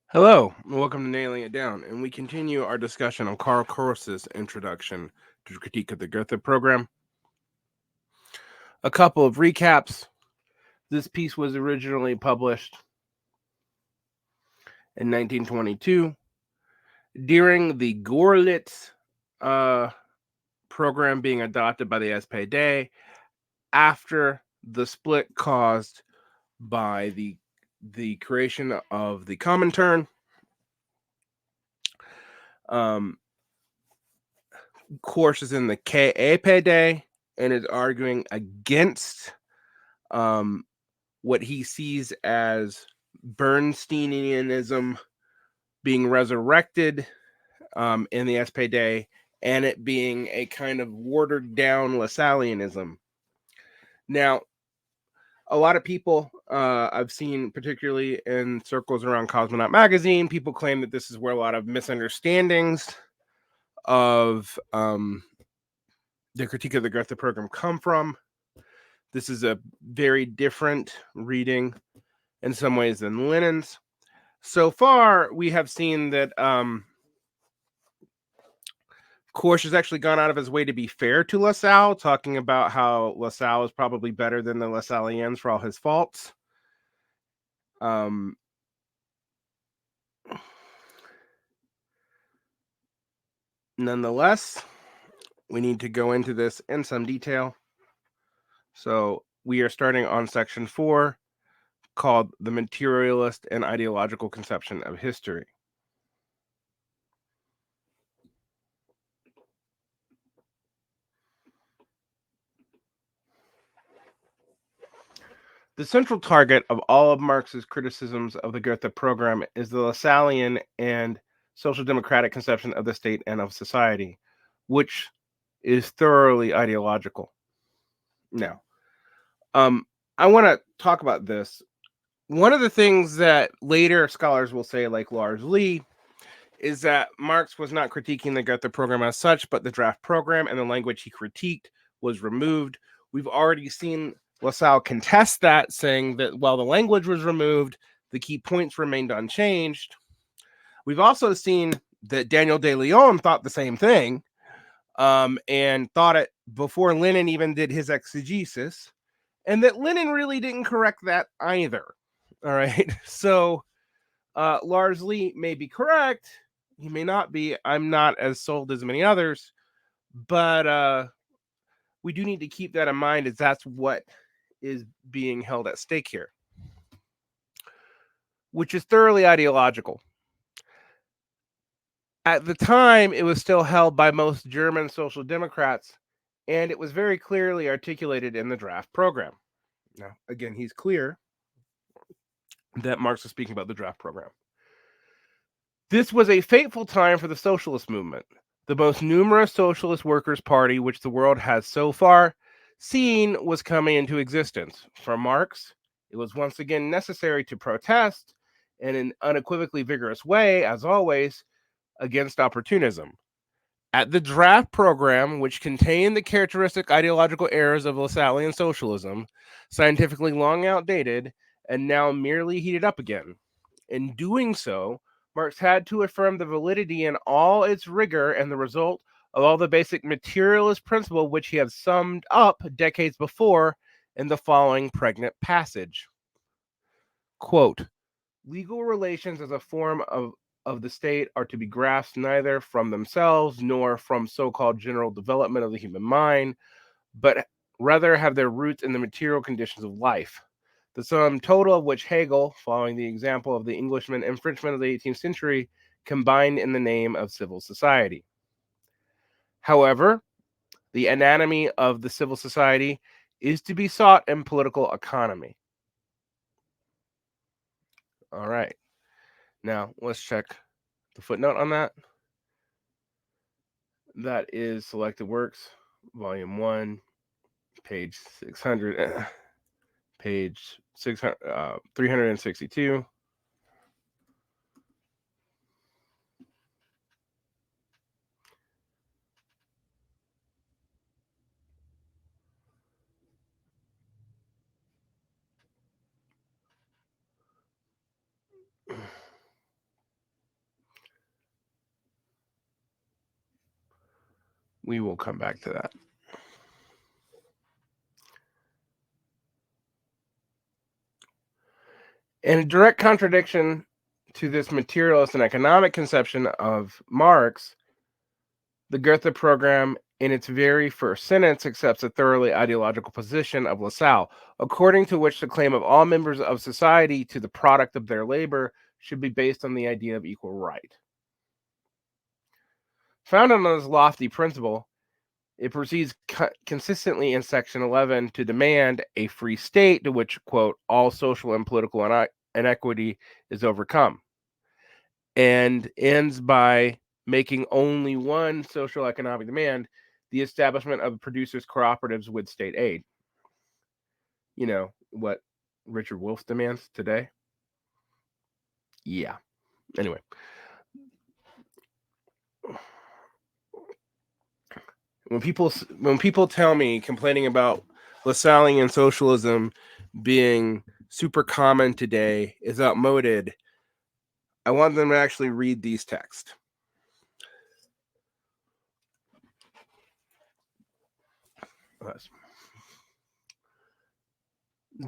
Hello, and welcome to Nailing It Down, and we continue our discussion on Karl Korsch's introduction to the critique of the Gotha program. A couple of recaps. This piece was originally published in 1922 during the Görlitz program being adopted by the SPD after the split caused by the creation of the Comintern. Korsch is in the KAPD and is arguing against what he sees as Bernsteinianism being resurrected in the SPD, and it being a kind of watered down Lasalleanism. Now, a lot of people I've seen, particularly in circles around Cosmonaut magazine, people claim that this is where a lot of misunderstandings of the critique of the Gotha program come from. This is a very different reading in some ways than Lenin's. So far, we have seen that Korsch has actually gone out of his way to be fair to Lassalle, talking about how Lassalle is probably better than the Lasalleans for all his faults. Nonetheless, we need to go into this in some detail. So we are starting on section 4, called The Materialist and Ideological Conception of History. The central target of all of Marx's criticisms of the Gotha program is the Lasallean and social democratic conception of the state and of society, which is thoroughly ideological. Now, I want to talk about this. One of the things that later scholars will say, like Lars Lee, is that Marx was not critiquing the Gotha program as such, but the draft program and the language he critiqued was removed. We've already seen Lassalle contest that, saying that while the language was removed, the key points remained unchanged. We've also seen that Daniel de Leon thought the same thing, and thought it before Lenin even did his exegesis, and that Lenin really didn't correct that either. All right, so Lars Lee may be correct, he may not be. I'm not as sold as many others, but we do need to keep that in mind, as that's what is being held at stake here, which is thoroughly ideological. At the time, it was still held by most German social democrats, and it was very clearly articulated in the draft program. Now, again, he's clear that Marx was speaking about the draft program. This was a fateful time for the socialist movement, the most numerous socialist workers' party which the world has so far seen was coming into existence. For Marx, it was once again necessary to protest in an unequivocally vigorous way, as always, against opportunism. At the draft program, which contained the characteristic ideological errors of Lassallean socialism, scientifically long outdated and now merely heated up again. In doing so, Marx had to affirm the validity in all its rigor and the result of all the basic materialist principle which he had summed up decades before in the following pregnant passage. Quote, legal relations as a form of the state are to be grasped neither from themselves nor from so-called general development of the human mind, but rather have their roots in the material conditions of life. The sum total of which Hegel, following the example of the Englishman and Frenchman of the 18th century, combined in the name of civil society. However, the anatomy of the civil society is to be sought in political economy. All right. Now, let's check the footnote on that. That is Selected Works, Volume 1, page 600, page 600, 362. We will come back to that. In direct contradiction to this materialist and economic conception of Marx, the Gotha program, in its very first sentence, accepts a thoroughly ideological position of Lassalle, according to which the claim of all members of society to the product of their labor should be based on the idea of equal right. Founded on this lofty principle, it proceeds consistently in Section 11 to demand a free state to which, quote, all social and political inequity is overcome, and ends by making only one social economic demand: the establishment of producers' cooperatives with state aid. You know what Richard Wolff demands today? Yeah. Anyway. When people tell me, complaining about Lassallean socialism being super common today is outmoded, I want them to actually read these texts.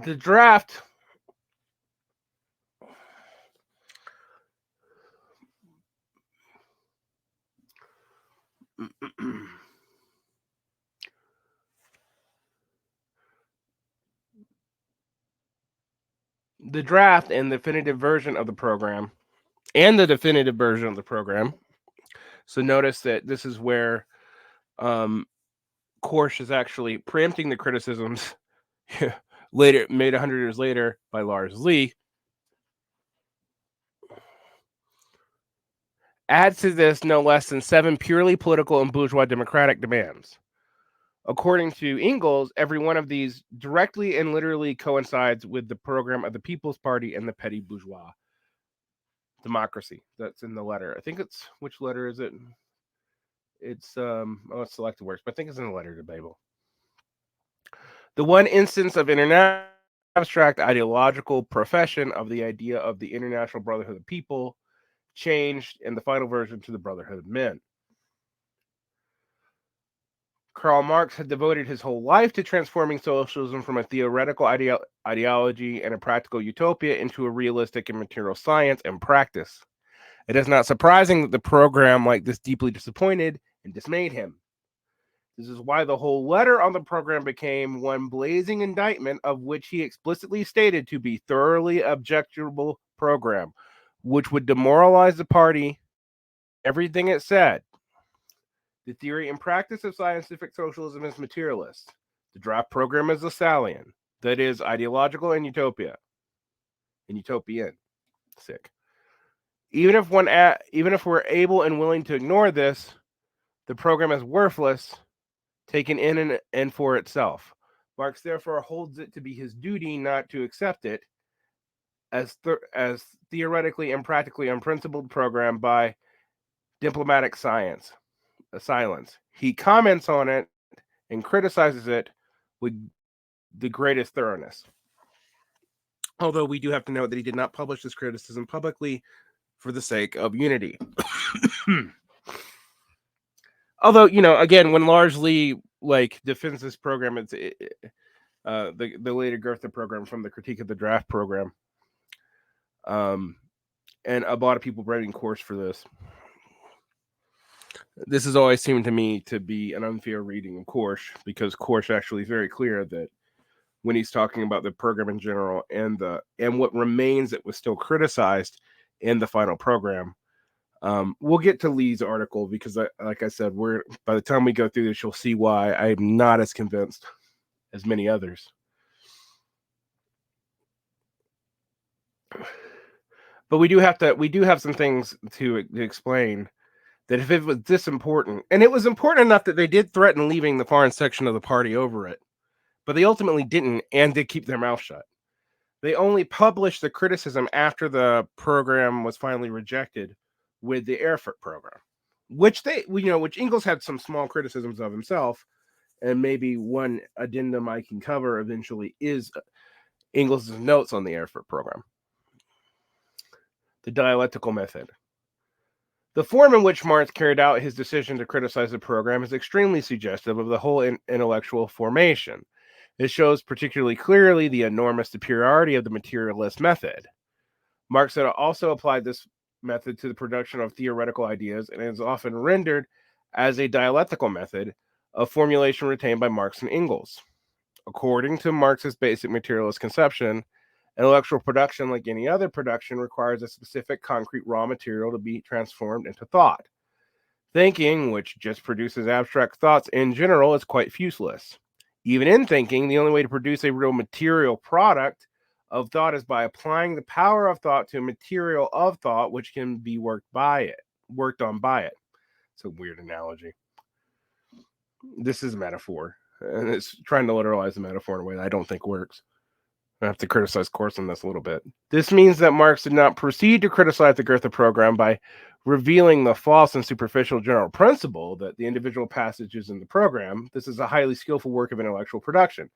The draft the draft and definitive version of the program So notice that this is where Korsch is actually preempting the criticisms later made 100 years later by Lars Lee. Adds to this no less than 7 purely political and bourgeois democratic demands. According to Engels, every one of these directly and literally coincides with the program of the People's Party and the petty bourgeois democracy. That's in the letter. I think it's, which letter is it? It's it's selected works, but I think it's in the letter to Babel. The one instance of international abstract ideological profession of the idea of the international brotherhood of people changed in the final version to the brotherhood of men. Karl Marx had devoted his whole life to transforming socialism from a theoretical ideology and a practical utopia into a realistic and material science and practice. It is not surprising that the program like this deeply disappointed and dismayed him. This is why the whole letter on the program became one blazing indictment of which he explicitly stated to be thoroughly objectionable program, which would demoralize the party, everything it said. The theory and practice of scientific socialism is materialist. The draft program is Lassallean, that is ideological and utopian. Sick. Even if we're able and willing to ignore this, the program is worthless, taken in and for itself. Marx therefore holds it to be his duty not to accept it as theoretically and practically unprincipled program by diplomatic silence. He comments on it and criticizes it with the greatest thoroughness. Although we do have to note that he did not publish this criticism publicly for the sake of unity. Although, again, when Lars Lee defends this program, it's the later Gotha program from the Critique of the Draft program, and a lot of people writing Korsch for this. This has always seemed to me to be an unfair reading of Korsch, because Korsch actually is very clear that when he's talking about the program in general and what remains that was still criticized in the final program. We'll get to Lee's article because, like I said, by the time we go through this, you'll see why I'm not as convinced as many others. But we do have some things to explain, that if it was this important, and it was important enough that they did threaten leaving the foreign section of the party over it, but they ultimately didn't, and did keep their mouth shut. They only published the criticism after the program was finally rejected with the Erfurt program, which Engels had some small criticisms of himself, and maybe one addendum I can cover eventually is Engels' notes on the Erfurt program. The dialectical method. The form in which Marx carried out his decision to criticize the program is extremely suggestive of the whole intellectual formation. It shows particularly clearly the enormous superiority of the materialist method. Marx had also applied this method to the production of theoretical ideas and is often rendered as a dialectical method of formulation retained by Marx and Engels. According to Marx's basic materialist conception, intellectual production, like any other production, requires a specific concrete raw material to be transformed into thought. Thinking, which just produces abstract thoughts in general, is quite useless. Even in thinking, the only way to produce a real material product of thought is by applying the power of thought to a material of thought which can be worked on by it. It's a weird analogy. This is a metaphor, and it's trying to literalize the metaphor in a way that I don't think works. I have to criticize Korsch on this a little bit. This means that Marx did not proceed to criticize the Gotha program by revealing the false and superficial general principle that the individual passages in the program. This is a highly skillful work of intellectual production.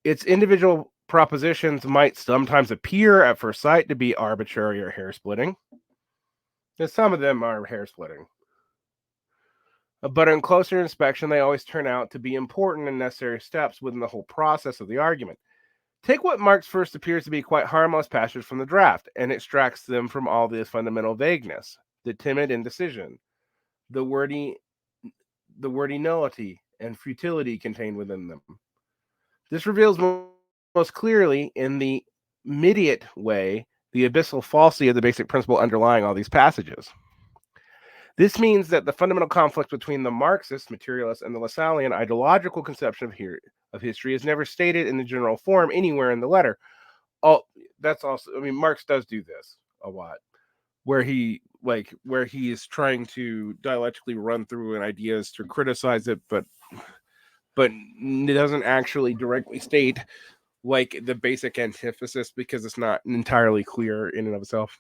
Its individual propositions might sometimes appear at first sight to be arbitrary or hair-splitting. And some of them are hair-splitting. But on closer inspection, they always turn out to be important and necessary steps within the whole process of the argument. Take what Marx first appears to be quite harmless passages from the draft and extracts them from all the fundamental vagueness, the timid indecision, the wordy nullity and futility contained within them. This reveals most clearly in the immediate way the abyssal falsity of the basic principle underlying all these passages. This means that the fundamental conflict between the Marxist, materialist, and the Lassallean ideological conception of history is never stated in the general form anywhere in the letter. That's also, I mean, Marx does do this a lot, where he is trying to dialectically run through an ideas to criticize it, but it doesn't actually directly state like the basic antithesis because it's not entirely clear in and of itself.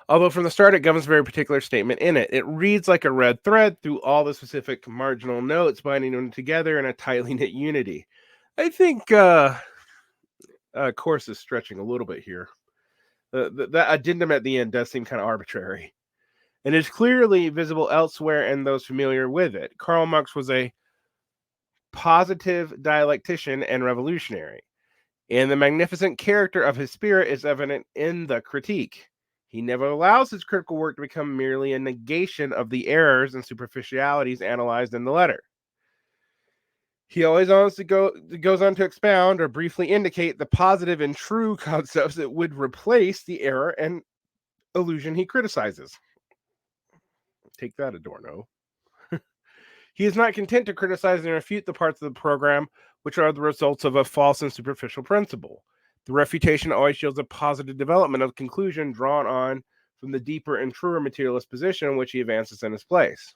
Although from the start it governs a very particular statement in it. It reads like a red thread through all the specific marginal notes, binding them together in a tightly knit unity. I think Korsch is stretching a little bit here. The addendum at the end does seem kind of arbitrary, and is clearly visible elsewhere in those familiar with it. Karl Marx was a positive dialectician and revolutionary, and the magnificent character of his spirit is evident in the critique. He never allows his critical work to become merely a negation of the errors and superficialities analyzed in the letter. He always goes on to expound or briefly indicate the positive and true concepts that would replace the error and illusion he criticizes. Take that, Adorno. He is not content to criticize and refute the parts of the program which are the results of a false and superficial principle. The refutation always shows a positive development of conclusion drawn on from the deeper and truer materialist position in which he advances in his place.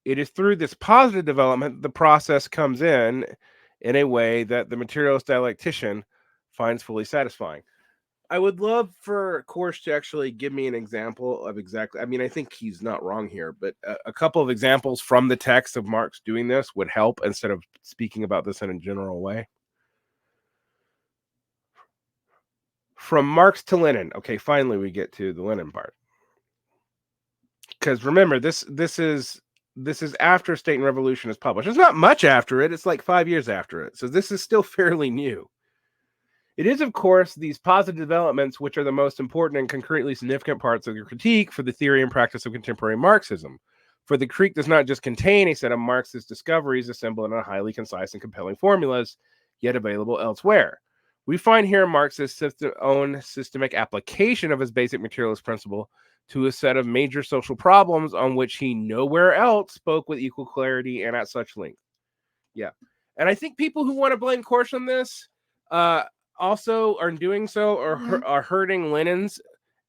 It is through this positive development that the process comes in a way that the materialist dialectician finds fully satisfying. I would love for Korsch to actually give me an example of exactly. I mean, I think he's not wrong here, but a couple of examples from the text of Marx doing this would help instead of speaking about this in a general way. From Marx to Lenin. Okay, finally we get to the Lenin part. Because remember, this is after State and Revolution is published. It's not much after it. It's like 5 years after it. So this is still fairly new. It is, of course, these positive developments which are the most important and concretely significant parts of your critique for the theory and practice of contemporary Marxism. For the critique does not just contain a set of Marxist discoveries assembled in a highly concise and compelling formulas, yet available elsewhere. We find here Marx's own systemic application of his basic materialist principle to a set of major social problems on which he nowhere else spoke with equal clarity and at such length. Yeah. And I think people who want to blame Korsch on this also are doing so or are hurting Lenin's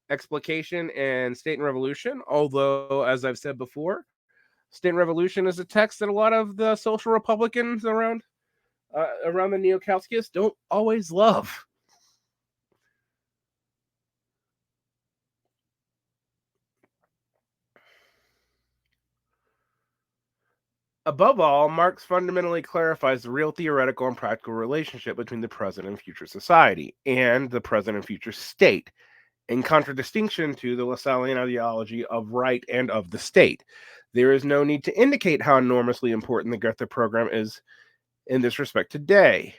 explication and State and Revolution. Although, as I've said before, State and Revolution is a text that a lot of the social Republicans around the Neo-Kauskists don't always love. Above all, Marx fundamentally clarifies the real theoretical and practical relationship between the present and future society and the present and future state, in contradistinction to the Lassallean ideology of right and of the state. There is no need to indicate how enormously important the Gotha program is in this respect today.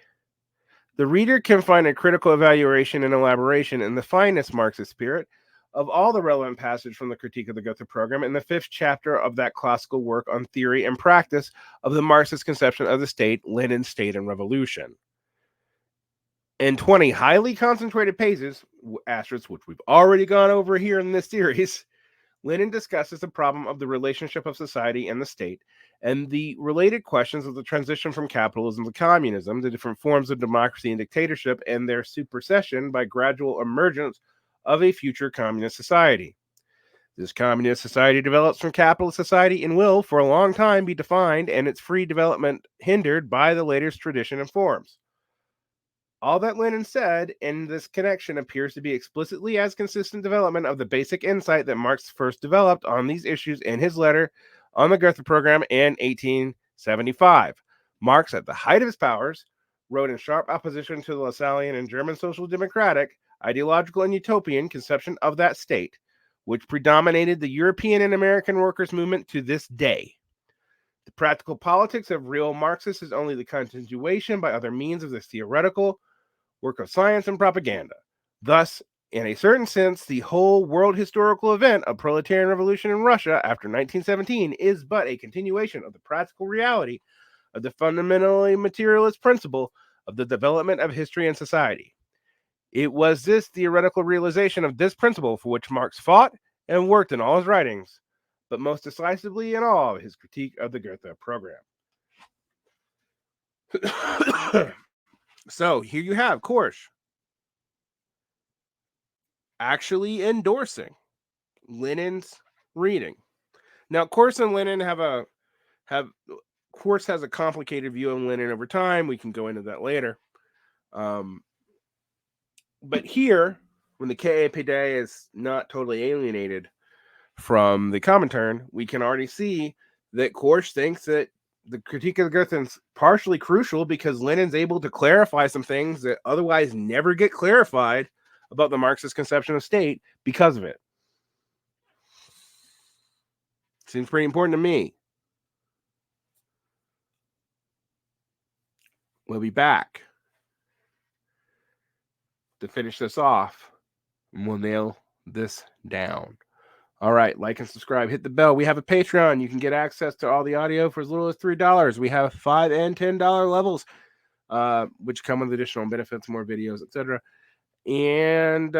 The reader can find a critical evaluation and elaboration in the finest Marxist spirit of all the relevant passage from the Critique of the Gotha program in the 5th chapter of that classical work on theory and practice of the Marxist conception of the state, Lenin's State and Revolution. In 20 highly concentrated pages, asterisks, which we've already gone over here in this series, Lenin discusses the problem of the relationship of society and the state, and the related questions of the transition from capitalism to communism, the different forms of democracy and dictatorship, and their supersession by gradual emergence of a future communist society. This communist society develops from capitalist society and will, for a long time, be defined and its free development hindered by the latest tradition and forms. All that Lenin said in this connection appears to be explicitly as consistent development of the basic insight that Marx first developed on these issues in his letter on the Gotha program in 1875. Marx, at the height of his powers, wrote in sharp opposition to the Lassallean and German social democratic, ideological, and utopian conception of that state, which predominated the European and American workers' movement to this day. The practical politics of real Marxists is only the continuation by other means of this theoretical work of science and propaganda. Thus, in a certain sense, the whole world historical event of proletarian revolution in Russia after 1917 is but a continuation of the practical reality of the fundamentally materialist principle of the development of history and society. It was this theoretical realization of this principle for which Marx fought and worked in all his writings, but most decisively in all of his critique of the Gotha program. So here you have Korsch actually endorsing Lenin's reading. Now, Korsch and Lenin Korsch has a complicated view of Lenin over time. We can go into that later. But here, when the KAPD is not totally alienated from the Comintern, we can already see that Korsch thinks that the critique of Gotha is partially crucial because Lenin's able to clarify some things that otherwise never get clarified about the Marxist conception of state because of it. Seems pretty important to me. We'll be back to finish this off, and we'll nail this down. All right, like and subscribe. Hit the bell. We have a Patreon. You can get access to all the audio for as little as $3. We have $5 and $10 levels, which come with additional benefits, more videos, etc. And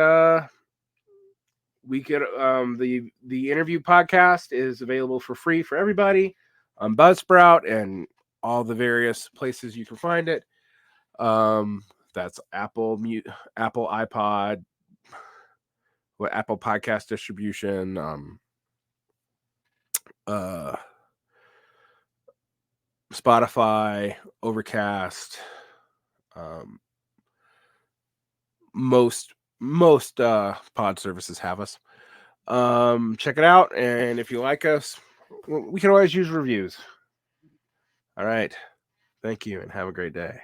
we get the interview podcast is available for free for everybody on Buzzsprout and all the various places you can find it. That's Apple, iPod, Apple Podcast distribution, Spotify, Overcast, most pod services have us. Check it out, and if you like us, we can always use reviews. All right, thank you, and have a great day.